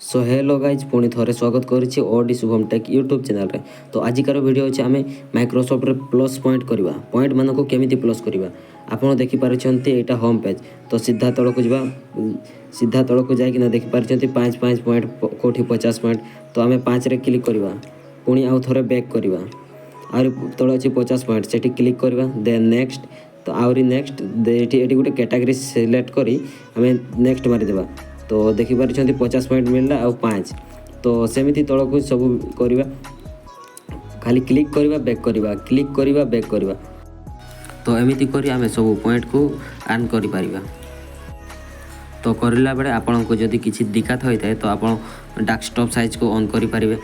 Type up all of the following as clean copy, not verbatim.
So hello guys पुणी थे स्वागत करुच्ची ओडी शुभम टेक यूट्यूब चैनल रे। तो आजिकार वीडियो अच्छे आम माइक्रोसॉफ्ट रे प्लस पॉइंट करवा पॉइंट मान को केमी प्लस करवा आपड़ देखिपार यहाँ होम पेज। तो सीधा तल को जा सीधा तल को जाकना देखिपार 5 पॉइंट कौटी 50 पॉइंट। तो आम 5 रे क्लिक करवा पुणी आउ थे बैक करवा आउ तल अच्छी 50 पॉइंट से क्लिक करवा देन नेक्स्ट। तो आहरी नेक्स्ट ये गोटे कैटेगरी सिलेक्ट करी आम नेक्स्ट मारिदेवा। तो देखिपार 50 पॉइंट मिलला आउ 5। तो सेमती तल को सब करवा खाली क्लिक करवा बैक करवा क्लिक करवा बैक करवा। तो एमती करी आम सब पॉइंट को अर्न करि परिबा। तो करला बेले आपन को जदि किसी दिक्कत होता है तो आप डेस्कटॉप साइज को ऑन करि परिबे।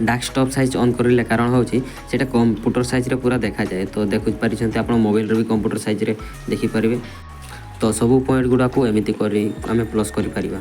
डेस्कटॉप साइज ऑन करले कारण होची सेटा कंप्यूटर साइज रे पूरा देखा जाए। तो देखि परिछंती आपण मोबाइल रे भी कंप्यूटर साइज रे देखि परिबे। तो सब पॉइंट गुडा को एमती करी आम प्लस करि परिबा।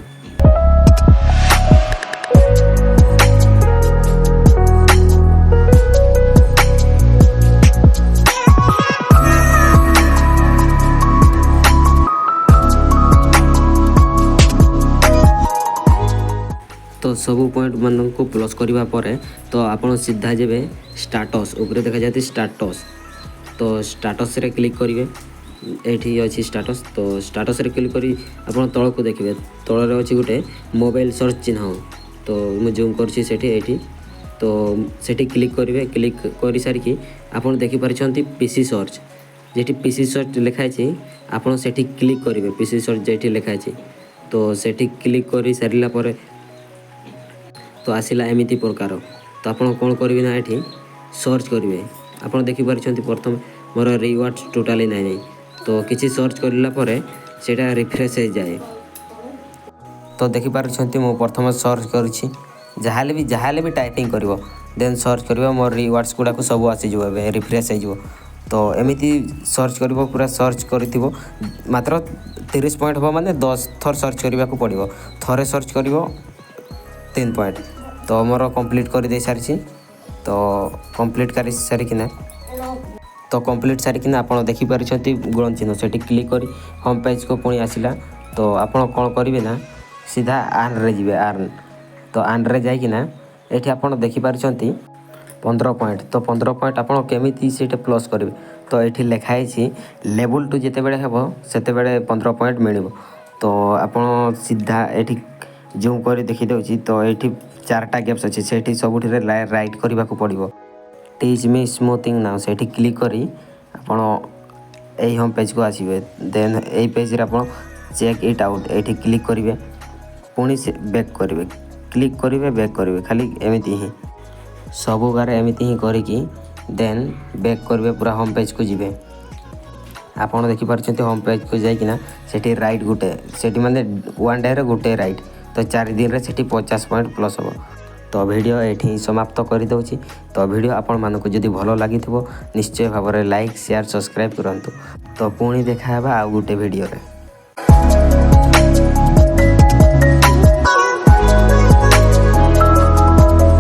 तो सब पॉइंट मान को प्लस करवा परे तो आपण सीधा जेबे स्टेटस ऊपर देखा जाती स्टेटस। तो स्टेटस रे क्लिक करेंगे एठी अच्छी स्टेटस। तो स्टेटस रे क्लिक करी आपण तल को देखिए तल अच्छी गोटे मोबाइल सर्च चिन्ह। तो मुझे जूम करछि सेठी एठी। तो सेठी क्लिक करेंगे क्लिक कर सारिकी आपण देखि परिछंती पीसी सर्च जेठी पीसी सर्च लिखा है आपण सेठी क्लिक करेंगे पीसी सर्च जेठी लिखा है। तो सेठी क्लिक कर सारा पर तो आसला एमती प्रकार। तो आपड़ कौन करेंगे ना ये सर्च करेंगे आपड़ देखिपार प्रथम मोर रिवार्ड्स टोटाली नहीं। तो किसी सर्च करला सेटा रिफ्रेश हो जाए। तो देखिपार मो प्रथम सर्च करुँची जहाँ भी टाइपिंग कर देन सर्च कर मोर रिवार्ड्स गुड़ा को सब आसीज रिफ्रेश हो। तो एमती सर्च कर पूरा सर्च कर मात्र 30 पॉइंट हम माने 10 थर सर्च करने को पड़ो। थरे सर्च कर 3 पॉइंट। तो मोर कंप्लीट कर दे सारी। तो कंप्लीट कर सारिकिना तो कंप्लीट सारिकिना आपड़ देखिपार गुण चिन्ह से क्लिक कर होम पेज को पुणी आसला। तो आपड़ कौन करेंगे ना सीधा आर्न रे जी आर्न। तो आर्न रे जाइकिना ये आपड़ देखिपार 15 पॉइंट। तो 15 पॉइंट आपड़ केमी से प्लस करेंगे। तो ये लिखाई लेवल 2 जिते बड़े हम से 15 पॉइंट मिल। तो आपड़ सीधा ये जूम कर देखीदे। तो ये 4टा गैप्स अच्छे से सबुठ राइट करने को पड़ो। टीच मी स्मूथिंग नाउ से क्लिक करी आपड़ यही होम पेज को आसबे। देन यही पेज रे आपड़ चेक इट आउट ये क्लिक करेंगे पुणी से बैक करेंगे क्लिक करेंगे बैक करेंगे खाली एमती ही सब गारे एमती ही करिकी देन बैक करेंगे पूरा होम पेज को जीवे। आपड़ देखिपार होम पेज को जाइकिना सेठी राइट गुटे सेठी माने 1 डे रे गुटे राइट। तो 4 दिन रे सेठी 50 पॉइंट प्लस हो। तो वीडियो ये समाप्त कर दूँ। तो वीडियो आपण मानक जदि भल लगी निश्चय भाव में लाइक शेयर सब्सक्राइब करूँ। तो पुणी देखा आ गोटे वीडियो रे।